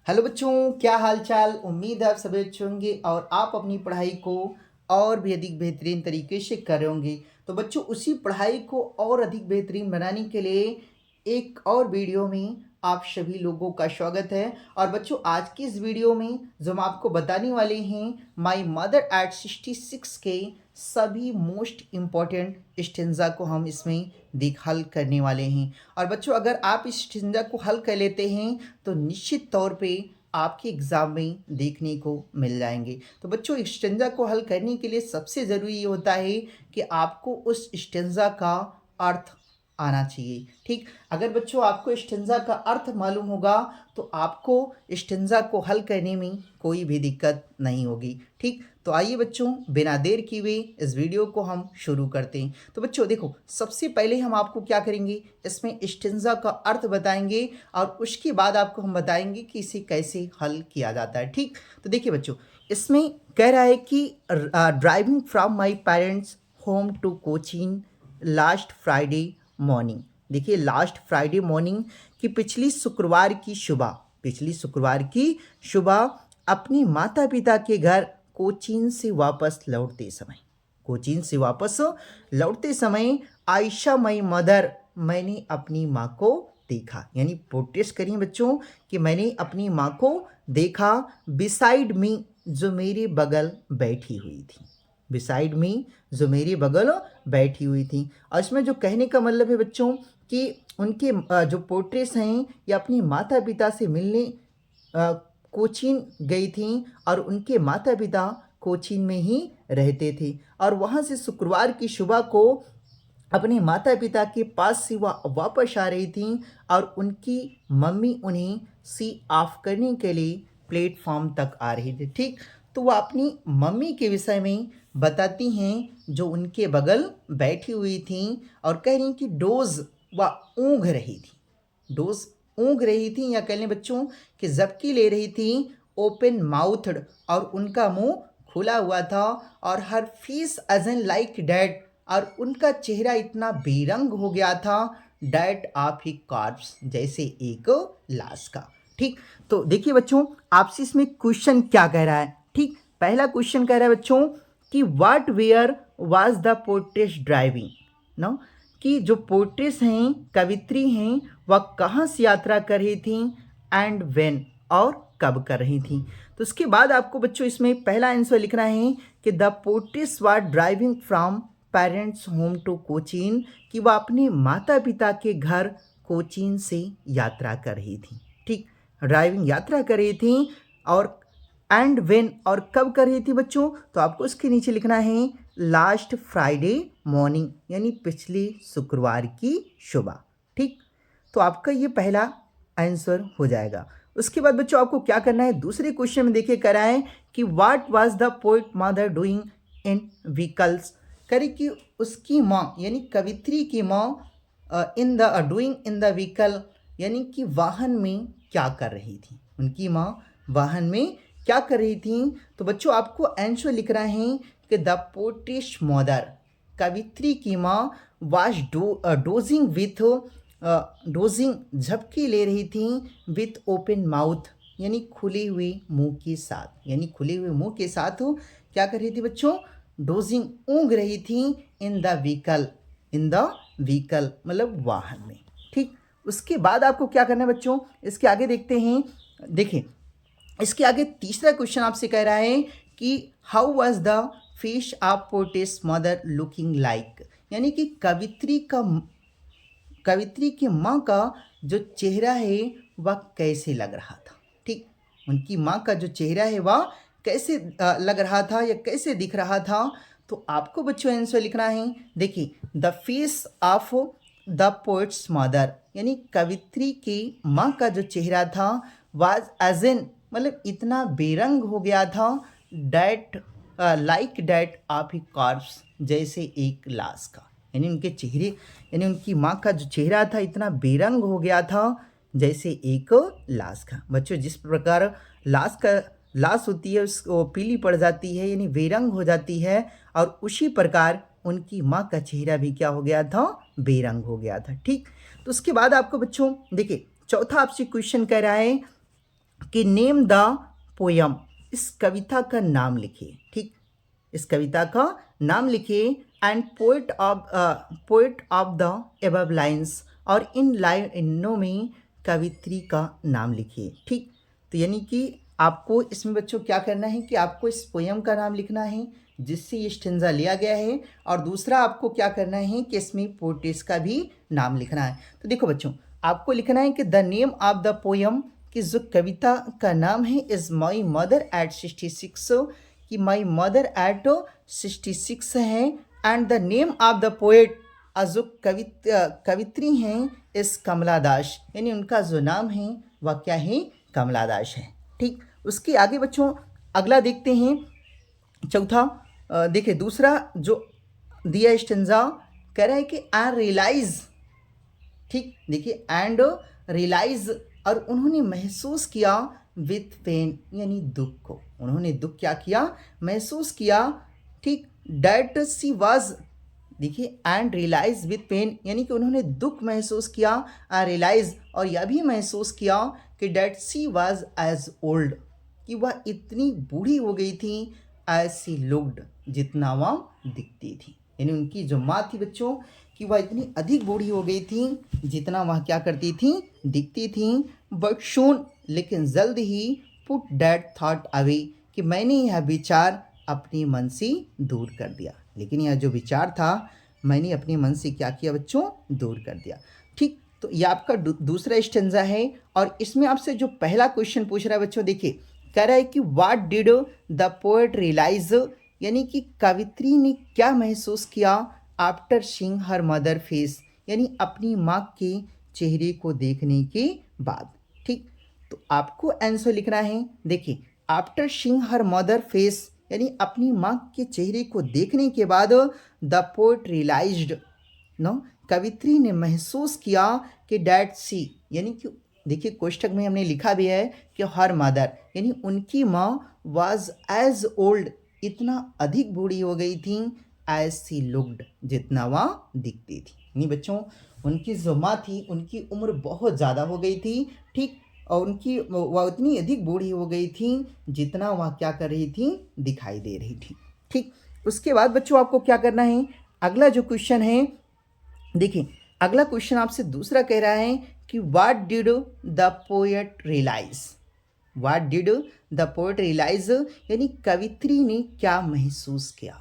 Hello बच्चों, क्या हाल चाल। उम्मीद है आप सभी अच्छे होंगे और आप अपनी पढ़ाई को और भी अधिक बेहतरीन तरीके से कर रहे होंगे। तो बच्चों, उसी पढ़ाई को और अधिक बेहतरीन बनाने के लिए एक और वीडियो में आप सभी लोगों का स्वागत है। और बच्चों, आज की इस वीडियो में जो हम आपको बताने वाले हैं माय मदर एट 66 के सभी मोस्ट इम्पॉर्टेंट स्टेंजा को हम इसमें देख हल करने वाले हैं। और बच्चों, अगर आप इस स्टेंजा को हल कर लेते हैं तो निश्चित तौर पे आपके एग्ज़ाम में देखने को मिल जाएंगे। तो बच्चों, स्टेंजा को हल करने के लिए सबसे ज़रूरी ये होता है कि आपको उस स्टेंजा का अर्थ आना चाहिए। ठीक, अगर बच्चों आपको स्टेंजा का अर्थ मालूम होगा तो आपको स्टेंजा को हल करने में कोई भी दिक्कत नहीं होगी। ठीक, तो आइए बच्चों, बिना देर किए हुए इस वीडियो को हम शुरू करते हैं। तो बच्चों देखो, सबसे पहले हम आपको क्या करेंगे, इसमें स्टेंजा का अर्थ बताएंगे और उसके बाद आपको हम बताएंगे कि इसे कैसे हल किया जाता है। ठीक, तो देखिए बच्चों, इसमें कह रहा है कि driving from my parents home to Cochin last Friday morning. देखिए, लास्ट फ्राइडे मॉर्निंग की पिछली शुक्रवार की सुबह अपनी माता पिता के घर कोचीन से वापस लौटते समय आयशा माई मदर, मैंने अपनी माँ को देखा। यानी प्रोटेस्ट करिए बच्चों कि मैंने अपनी माँ को देखा। बिसाइड मी, जो मेरे बगल बैठी हुई थी। बिसाइड मी, जो मेरे बगल बैठी हुई थी। और इसमें जो कहने का मतलब है बच्चों कि उनके जो पोर्ट्रेट्स हैं ये अपनी माता पिता से मिलने कोचीन गई थी और उनके माता पिता कोचीन में ही रहते थे और वहाँ से शुक्रवार की सुबह को अपने माता पिता के पास से वह वापस आ रही थी और उनकी मम्मी उन्हें सी ऑफ करने के लिए प्लेटफॉर्म तक आ रही थी। ठीक, तो वह अपनी मम्मी के विषय में बताती हैं जो उनके बगल बैठी हुई थी और कह रही कि वह ऊँघ रही थी। डोज ऊँघ रही थी या कह लें बच्चों कि जबकि ले रही थी ओपन माउथड, और उनका मुंह खुला हुआ था। और हर फेस एजन लाइक डैट, और उनका चेहरा इतना बेरंग हो गया था डैट ऑफ ही कॉर्प्स, जैसे एक लाश का। ठीक, तो देखिए बच्चों, आपसे इसमें क्वेश्चन क्या कह रहा है। ठीक, पहला क्वेश्चन कह रहा है बच्चों कि what where was the portrait driving. No, कि जो पोर्ट्रेस हैं, कवित्री हैं, वह कहाँ से यात्रा कर रही थी एंड व्हेन, और कब कर रही थी। तो उसके बाद आपको बच्चों इसमें पहला आंसर लिखना है कि the poetess were driving from parents home to Cochin, कि वह अपने माता पिता के घर कोचीन से यात्रा कर रही थी। ठीक, ड्राइविंग यात्रा कर रही थी। और एंड व्हेन, और कब कर रही थी बच्चों, तो आपको इसके नीचे लिखना है लास्ट फ्राइडे मॉर्निंग, यानी पिछले शुक्रवार की सुबह। ठीक, तो आपका ये पहला आंसर हो जाएगा। उसके बाद बच्चों आपको क्या करना है, दूसरे क्वेश्चन में देखिए कह रहा है कि what was the poet mother doing in vehicles. करे कि उसकी माँ यानी कवित्री की माँ in the doing in the vehicle, यानी कि वाहन में क्या कर रही थी। उनकी माँ वाहन में क्या कर रही थी। तो बच्चों आपको आंसर लिख रहा है कि द पोर्ट्रेट मदर, कवित्री की माँ, वाज डोजिंग विथ डोजिंग, झपकी ले रही थी विथ ओपन माउथ, यानी खुले हुए मुंह के साथ। यानी खुले हुए मुंह के साथ क्या कर रही थी बच्चों, डोजिंग, ऊँघ रही थी इन द व्हीकल मतलब वाहन में। ठीक, उसके बाद आपको क्या करना है बच्चों, इसके आगे देखते हैं। देखिए, इसके आगे तीसरा क्वेश्चन आपसे कह रहा है कि how was the face of portrait mother looking like, यानी कि कवित्री की माँ का जो चेहरा है वह कैसे लग रहा था। ठीक, उनकी माँ का जो चेहरा है वह कैसे लग रहा था या कैसे दिख रहा था। तो आपको बच्चों आंसर लिखना है। देखिए, the face of the poets mother, यानी कवित्री की माँ का जो चेहरा था वाज एज एन, मतलब इतना बेरंग हो गया था that like that of he corps, जैसे एक लाश का। यानी उनके चेहरे, यानी उनकी माँ का जो चेहरा था इतना बेरंग हो गया था जैसे एक लाश का। बच्चों, जिस प्रकार लाश होती है उसको पीली पड़ जाती है यानी बेरंग हो जाती है, और उसी प्रकार उनकी माँ का चेहरा भी क्या हो गया था, बेरंग हो गया था। ठीक, तो उसके बाद आपको बच्चों देखिए चौथा आपसे क्वेश्चन कह रहा है कि नेम द पोयम, इस कविता का नाम लिखिए। ठीक, इस कविता का नाम लिखिए। And poet of the above lines, और इन लाइनों में कवित्री का नाम लिखिए। ठीक, तो यानी कि आपको इसमें बच्चों क्या करना है कि आपको इस पोयम का नाम लिखना है जिससे ये स्टेंजा लिया गया है, और दूसरा आपको क्या करना है कि इसमें पोएटेस का भी नाम लिखना है। तो देखो बच्चों, आपको लिखना है कि the name of the poem, कि जो कविता का नाम है, इज माई मदर एट 66, कि माई मदर एट 66 है। And the name of the poet, जो कवित्री हैं, इस कमला दास, यानी उनका जो नाम है वह क्या है, कमला दास है। ठीक, उसके आगे बच्चों अगला देखते हैं, चौथा। देखिए दूसरा जो दिया स्टेंजा कह रहा है कि आई रियलाइज। ठीक, देखिए एंड रियलाइज, और उन्होंने महसूस किया विथ पेन, यानी दुख को, उन्होंने दुख क्या किया, महसूस किया। ठीक, डैट सी वाज, देखिए एंड रियलाइज विथ पेन, यानी कि उन्होंने दुख महसूस किया, रियलाइज, और यह भी महसूस किया कि that she was as old, कि वह इतनी बूढ़ी हो गई थी, एज सी लुक्ड, जितना वह दिखती थी। यानी उनकी जो माँ थी बच्चों, कि वह इतनी अधिक बूढ़ी हो गई थी जितना वह क्या करती थी, दिखती थी। बट शून, लेकिन जल्द ही, पुट डैट थॉट अवे, कि मैंने यह विचार अपने मन से दूर कर दिया। लेकिन यह जो विचार था मैंने अपने मन से क्या किया बच्चों, दूर कर दिया। ठीक, तो यह आपका दूसरा स्टेंजा है। और इसमें आपसे जो पहला क्वेश्चन पूछ रहा है बच्चों, देखिए कह रहा है कि what did the poet realise, यानी कि कवित्री ने क्या महसूस किया, after seeing her mother face, यानी अपनी माँ के चेहरे को देखने के बाद। ठीक, तो आपको आंसर लिखना है। देखिए after seeing her mother face, यानी अपनी माँ के चेहरे को देखने के बाद, द पोएट रियलाइज्ड, नो, कवित्री ने महसूस किया कि डैट सी, यानी कि देखिए कोष्टक में हमने लिखा भी है कि हर मदर, यानी उनकी माँ वाज एज ओल्ड, इतना अधिक बूढ़ी हो गई थी, एज सी लुक्ड, जितना वह दिखती थी। यानी बच्चों उनकी जो माँ थी उनकी उम्र बहुत ज़्यादा हो गई थी। ठीक, और उनकी वह उतनी अधिक बूढ़ी हो गई थी जितना वह क्या कर रही थी, दिखाई दे रही थी। ठीक, उसके बाद बच्चों आपको क्या करना है, अगला जो क्वेश्चन है, देखिए अगला क्वेश्चन आपसे दूसरा कह रहा है कि what did the poet realise, what did the poet realise, यानी कवित्री ने क्या महसूस किया।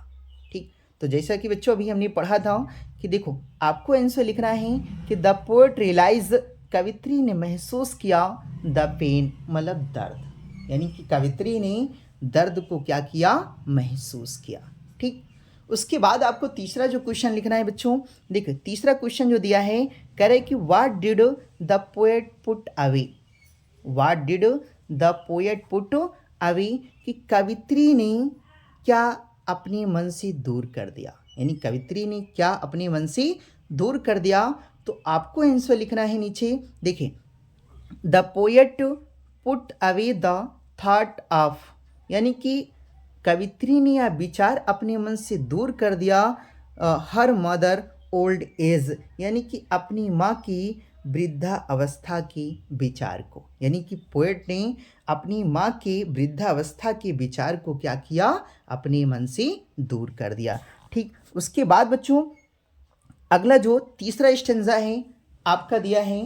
ठीक, तो जैसा कि बच्चों अभी हमने पढ़ा था कि देखो आपको आंसर लिखना है कि द पोएट रियलाइज, कवित्री ने महसूस किया, द पेन, मतलब दर्द, यानी कि कवित्री ने दर्द को क्या किया, महसूस किया। ठीक, उसके बाद आपको तीसरा जो क्वेश्चन लिखना है बच्चों, देखो तीसरा क्वेश्चन जो दिया है कह रहे कि what did the poet put away, what did the poet put away, कि कवित्री ने क्या अपने मन से दूर कर दिया, यानी कवित्री ने क्या अपने मन से दूर कर दिया। तो आपको आंसर लिखना है नीचे, देखिए the poet put away the thought of, यानी कि कवित्री ने यह विचार अपने मन से दूर कर दिया, हर मदर ओल्ड एज, यानी कि अपनी माँ की वृद्धा अवस्था के विचार को, यानी कि पोएट ने अपनी माँ के वृद्धावस्था के विचार को क्या किया, अपने मन से दूर कर दिया। ठीक, उसके बाद बच्चों अगला जो तीसरा स्टेंजा है आपका दिया है,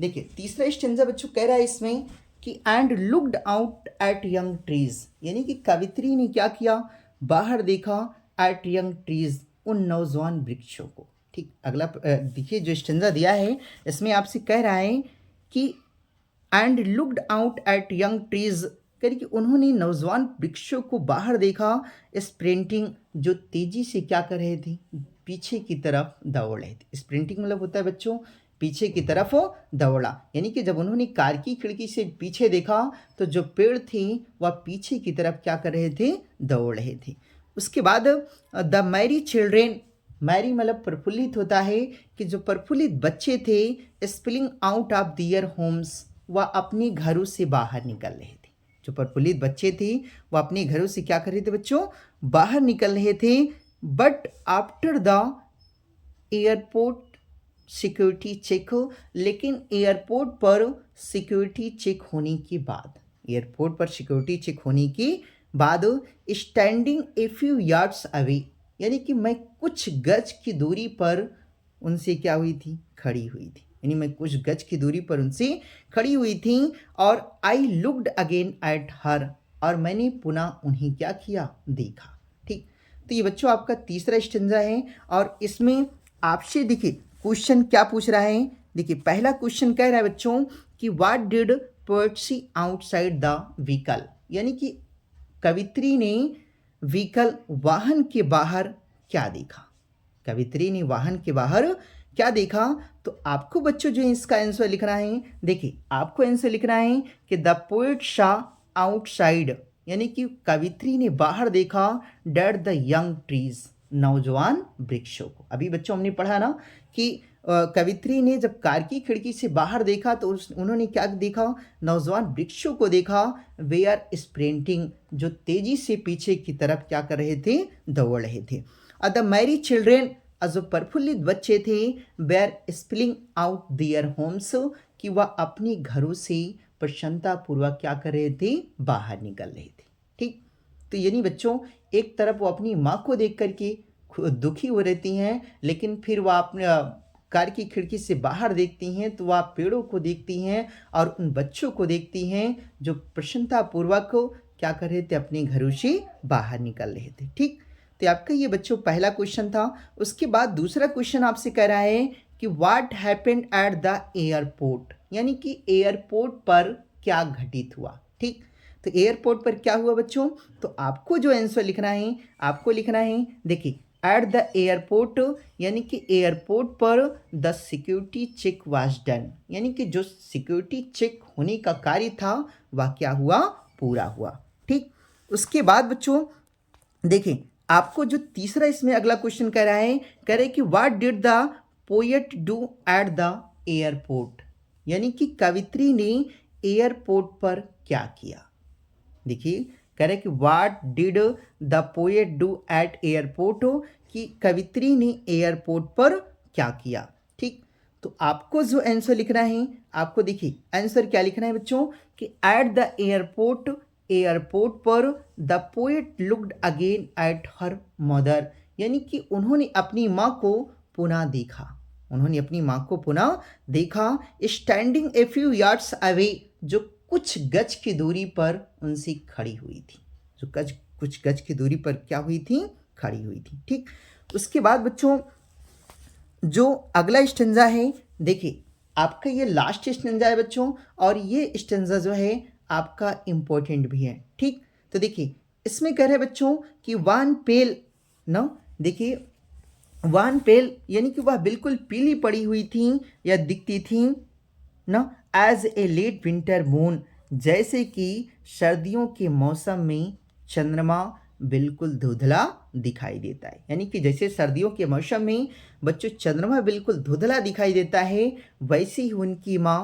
देखिए तीसरा स्टेंजा बच्चों कह रहा है इसमें कि and looked out at young trees, यानी कि कवित्री ने क्या किया, बाहर देखा, एट यंग ट्रीज, उन नौजवान वृक्षों को। ठीक, अगला देखिए जो स्टेंजा दिया है इसमें आपसे कह रहा है कि and looked out at young trees, कह कि उन्होंने नौजवान वृक्षों को बाहर देखा, स्प्रिंटिंग, जो तेजी से क्या कर रहे थे, पीछे की तरफ दौड़ रहे थे। स्प्रिंटिंग मतलब होता है बच्चों पीछे की तरफ दौड़ा, यानी कि जब उन्होंने कार की खिड़की से पीछे देखा तो जो पेड़ थे वह पीछे की तरफ क्या कर रहे थे, दौड़ रहे थे। उसके बाद द मैरी चिल्ड्रेन, मैरी मतलब प्रफुल्लित होता है, कि जो प्रफुल्लित बच्चे थे, spilling out of their homes, वह अपने घरों से बाहर निकल रहे थे। जो प्रफुल्लित बच्चे थे वह अपने घरों से क्या कर रहे थे बच्चों, बाहर निकल रहे थे। But after the airport security check, लेकिन एयरपोर्ट पर सिक्योरिटी चेक होने के बाद, एयरपोर्ट पर सिक्योरिटी चेक होने के बाद standing a few yards away, यानी कि मैं कुछ गज की दूरी पर उनसे क्या हुई थी, खड़ी हुई थी, यानी मैं कुछ गज की दूरी पर उनसे खड़ी हुई थी। और I looked again at her, और मैंने पुनः उन्हें क्या किया, देखा। ठीक, तो ये बच्चों आपका तीसरा स्टेंजा है। और इसमें आपसे देखिए क्वेश्चन क्या पूछ रहा है। देखिए पहला क्वेश्चन कह रहा है बच्चों कि what did poet see outside the vehicle, यानी कि कवित्री ने व्हीकल वाहन के बाहर क्या देखा, कवित्री ने वाहन के बाहर क्या देखा। तो आपको बच्चों जो इसका आंसर लिखना है, देखिए आपको आंसर लिखना है कि द पोएट शॉ आउटसाइड, यानी कि कवित्री ने बाहर देखा डेट द यंग ट्रीज, नौजवान वृक्षों को। अभी बच्चों हमने पढ़ा ना कि कवित्री ने जब कार की खिड़की से बाहर देखा तो उन्होंने क्या देखा, नौजवान वृक्षों को देखा। वे आर स्प्रिंटिंग, जो तेजी से पीछे की तरफ क्या कर रहे थे, दौड़ रहे थे। द मैरी चिल्ड्रेन, जो प्रफुल्लित बच्चे थे, were spilling out their homes, कि वह अपने घरों से प्रसन्नतापूर्वक क्या कर रहे थे, बाहर निकल रहे थे। ठीक, तो यानी बच्चों एक तरफ वो अपनी माँ को देख करके दुखी हो रहती हैं, लेकिन फिर वह अपने कार की खिड़की से बाहर देखती हैं तो वह पेड़ों को देखती हैं और उन बच्चों को देखती हैं जो प्रसन्नतापूर्वक क्या कर रहे थे, अपने घरों से बाहर निकल रहे थे। ठीक, तो आपका ये बच्चों पहला क्वेश्चन था। उसके बाद दूसरा क्वेश्चन आपसे कह रहा है कि what happened at the airport, यानी कि एयरपोर्ट पर क्या घटित हुआ। ठीक, तो एयरपोर्ट पर क्या हुआ बच्चों, तो आपको जो आंसर लिखना है, आपको लिखना है देखिए एट द एयरपोर्ट, यानी कि एयरपोर्ट पर the security check was done, यानी कि जो सिक्योरिटी चेक होने का कार्य था वह क्या हुआ, पूरा हुआ। ठीक, उसके बाद बच्चों देखें आपको जो तीसरा इसमें अगला क्वेश्चन कह रहा है, कह रहे कि what did the poet do at the airport, यानी कि कवित्री ने एयरपोर्ट पर क्या किया। देखिए कह रहे कि what did the poet do eight airport, कि कवित्री ने एयरपोर्ट पर क्या किया। ठीक, तो आपको जो आंसर लिखना है, आपको देखिए आंसर क्या लिखना है बच्चों कि एट द एयरपोर्ट, एयरपोर्ट पर the poet looked again at her mother, यानी कि उन्होंने अपनी माँ को पुनः देखा, उन्होंने अपनी माँ को पुनः देखा। Standing a few yards away, जो कुछ गज की दूरी पर उनसे खड़ी हुई थी, जो कुछ गज की दूरी पर क्या हुई थी, खड़ी हुई थी। ठीक, उसके बाद बच्चों जो अगला स्टेंजा है, देखिए आपका ये लास्ट स्टेंजा है बच्चों, और ये स्टेंजा जो है आपका इम्पोर्टेंट भी है। ठीक, तो देखिए इसमें कह रहे हैं बच्चों कि वन पेल ना, देखिए वन पेल यानी कि वह बिल्कुल पीली पड़ी हुई थी या दिखती थी ना, as a late winter moon, जैसे कि सर्दियों के मौसम में चंद्रमा बिल्कुल धुंधला दिखाई देता है, यानी कि जैसे सर्दियों के मौसम में बच्चों चंद्रमा बिल्कुल धुंधला दिखाई देता है, वैसे ही उनकी माँ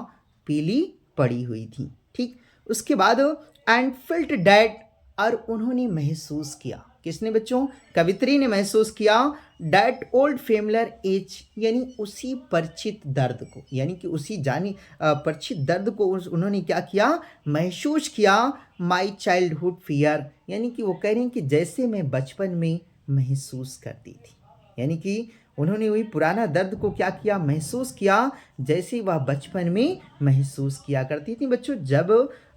पीली पड़ी हुई थी। ठीक, उसके बाद एंड फेल्ट डैट, और उन्होंने महसूस किया, किसने बच्चों, कवित्री ने महसूस किया, डैट ओल्ड फेमिलर एज, यानी उसी परिचित दर्द को, यानी कि उसी जानी परिचित दर्द को उन्होंने क्या किया, महसूस किया। माई चाइल्डहुड फियर, यानी कि वो कह रही हैं कि जैसे मैं बचपन में महसूस करती थी, यानी कि उन्होंने वही पुराना दर्द को क्या किया, महसूस किया, जैसे वह बचपन में महसूस किया करती थी बच्चों, जब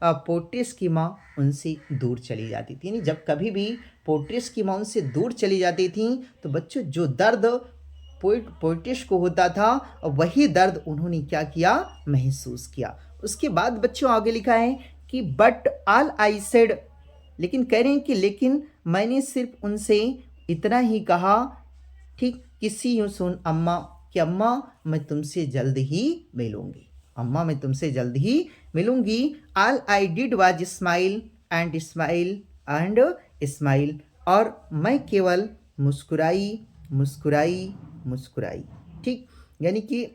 पोर्टिस की माँ उनसे दूर चली जाती थी। यानी जब कभी भी पोर्टिस की माँ उनसे दूर चली जाती थी तो बच्चों जो दर्द पोर्टिस को होता था वही दर्द उन्होंने क्या किया, महसूस किया। उसके बाद बच्चों आगे लिखा है कि बट ऑल आई सेड, लेकिन कह रहे हैं कि लेकिन मैंने सिर्फ उनसे इतना ही कहा, ठीक, किसी यूँ सुन अम्मा, कि अम्मा मैं तुमसे जल्द ही मिलूंगी, अम्मा मैं तुमसे जल्द ही मिलूंगी। All I did was smile and smile and smile, और मैं केवल मुस्कुराई मुस्कुराई मुस्कुराई। ठीक, यानी कि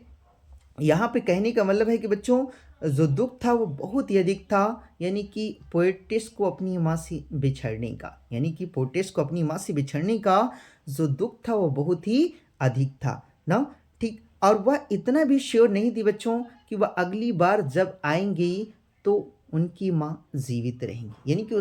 यहाँ पे कहने का मतलब है कि बच्चों जो दुख था वो बहुत ही अधिक था, यानी कि पोएटिस को अपनी माँ से बिछड़ने का, यानी कि पोएटिस को अपनी माँ से बिछड़ने का जो दुख था वो बहुत ही अधिक था ना। ठीक, और वह इतना भी श्योर नहीं थी बच्चों कि वह अगली बार जब आएंगी तो उनकी माँ जीवित रहेंगी। यानी कि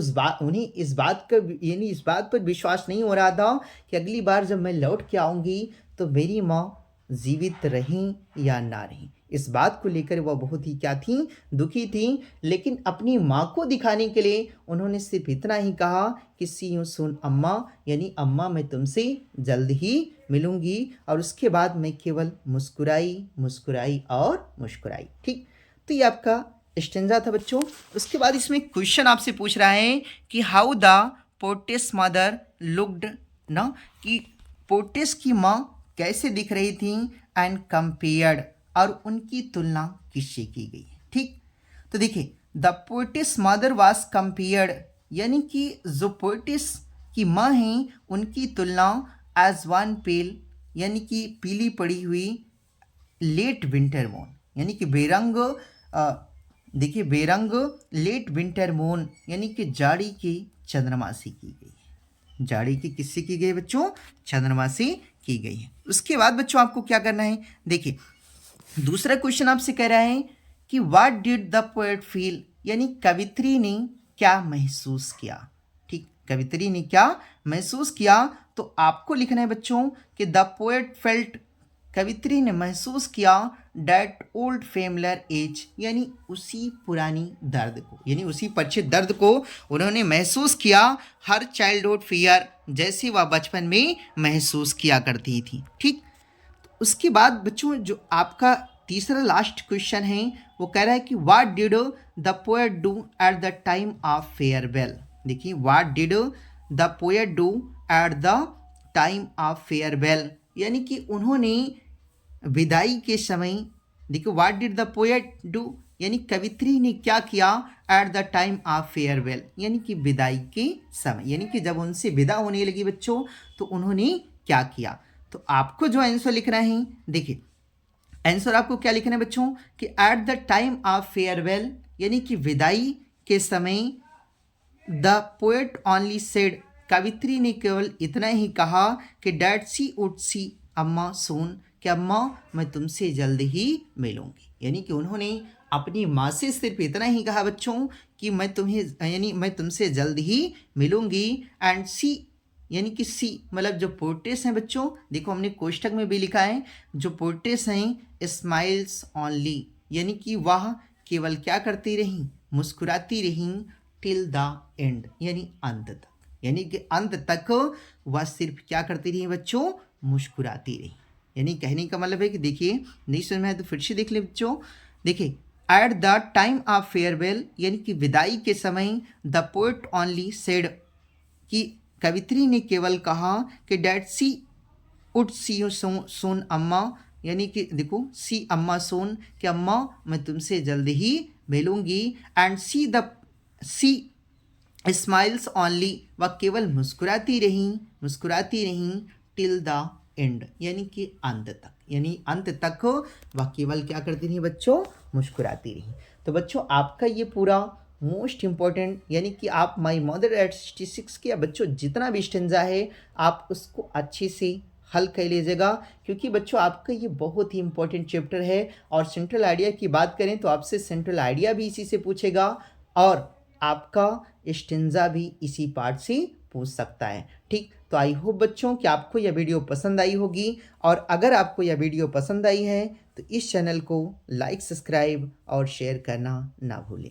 उन्हें इस बात पर विश्वास नहीं हो रहा था कि अगली बार जब मैं लौट के आऊँगी तो मेरी माँ जीवित रहें या ना रहें। इस बात को लेकर वह बहुत ही क्या थी, दुखी थी। लेकिन अपनी माँ को दिखाने के लिए उन्होंने सिर्फ इतना ही कहा कि सी यू सून अम्मा, यानी अम्मा मैं तुमसे जल्द ही मिलूंगी। और उसके बाद मैं केवल मुस्कुराई मुस्कुराई और मुस्कुराई। ठीक, तो ये आपका स्टेंजा था बच्चों। उसके बाद इसमें क्वेश्चन आपसे पूछ रहा है कि हाउ द पोर्टिस मदर लुक्ड, ना कि पोर्टिस की माँ कैसे दिख रही थी, एंड कंपेयर्ड, और उनकी तुलना किससे की गई है। ठीक, तो देखिए द पोर्टिस मदर वाज कंपेयर्ड, यानी कि जो पोर्टिस की माँ हैं उनकी तुलना एज वन पेल, यानी कि पीली पड़ी हुई, लेट विंटर मून, यानी कि बेरंग, देखिए बेरंग लेट विंटर मून, यानी कि जाड़ी की चंद्रमा से की गई है। जाड़ी की किससे की गई बच्चों, चंद्रमा से की गई है। उसके बाद बच्चों आपको क्या करना है, देखिए दूसरा क्वेश्चन आपसे कह रहा है कि what did the poet feel, यानी कवित्री ने क्या महसूस किया। ठीक, कवित्री ने क्या महसूस किया, तो आपको लिखना है बच्चों कि द पोएट फेल्ट, कवित्री ने महसूस किया डैट ओल्ड फेमलर एज, यानी उसी पुरानी दर्द को, यानी उसी परिचित दर्द को उन्होंने महसूस किया, हर चाइल्डहुड फियर, जैसे वह बचपन में महसूस किया करती थी। ठीक, उसके बाद बच्चों जो आपका तीसरा लास्ट क्वेश्चन है वो कह रहा है कि what did the poet do at the time of farewell. देखिए what did the poet do at the time of farewell, यानी कि उन्होंने विदाई के समय, देखिए what did the poet do, यानी कवित्री ने क्या किया at the time of farewell, यानी कि विदाई के समय, यानी कि जब उनसे विदा होने लगी बच्चों तो उन्होंने क्या किया। तो आपको जो आंसर लिखना है, देखिए आंसर आपको क्या लिखना है बच्चों कि eight the time of farewell, यानी कि विदाई के समय, द पोएट ओनली सेड, कवित्री ने केवल इतना ही कहा कि डैट सी वुड सी अम्मा सून, कि अम्मा मैं तुमसे जल्द ही मिलूंगी। यानी कि उन्होंने अपनी माँ से सिर्फ इतना ही कहा बच्चों कि मैं तुमसे जल्द ही मिलूंगी। एंड सी, यानी कि सी मतलब जो पोर्ट्रेस हैं बच्चों, देखो हमने कोष्टक में भी लिखा है, जो पोर्ट्रेस हैं स्माइल्स ओनली, यानी कि वह केवल क्या करती रहीं, मुस्कुराती रहीं, टिल द एंड, यानी अंत तक, यानी कि अंत तक वह सिर्फ क्या करती रही बच्चों, मुस्कुराती रही। यानी कहने का मतलब है कि देखिए नहीं समझ में आया तो फिर से देख ले बच्चों, देखिए eight the time of farewell, यानी कि विदाई के समय, द पोएट ओनली सेड, कि कवित्री ने केवल कहा कि डैट सी उड सी यू सोन अम्मा, यानी कि देखो सी अम्मा सोन, कि अम्मा मैं तुमसे जल्द ही मिलूंगी। एंड सी स्माइल्स ओनली, वह केवल मुस्कुराती रहीं टिल द एंड, यानी कि अंत तक, यानी अंत तक वह केवल क्या करती रही बच्चों, मुस्कुराती रही। तो बच्चों आपका ये पूरा मोस्ट इम्पॉर्टेंट, यानी कि आप माई मदर एट 66 के बच्चों जितना भी स्टेंजा है आप उसको अच्छे से हल कर लीजिएगा, क्योंकि बच्चों आपका ये बहुत ही इंपॉर्टेंट चैप्टर है। और सेंट्रल आइडिया की बात करें तो आपसे सेंट्रल आइडिया भी इसी से पूछेगा और आपका स्टेंजा भी इसी पार्ट से पूछ सकता है। ठीक, तो आई होप बच्चों कि आपको यह वीडियो पसंद आई होगी, और अगर आपको यह वीडियो पसंद आई है तो इस चैनल को लाइक, सब्सक्राइब और शेयर करना ना भूलें।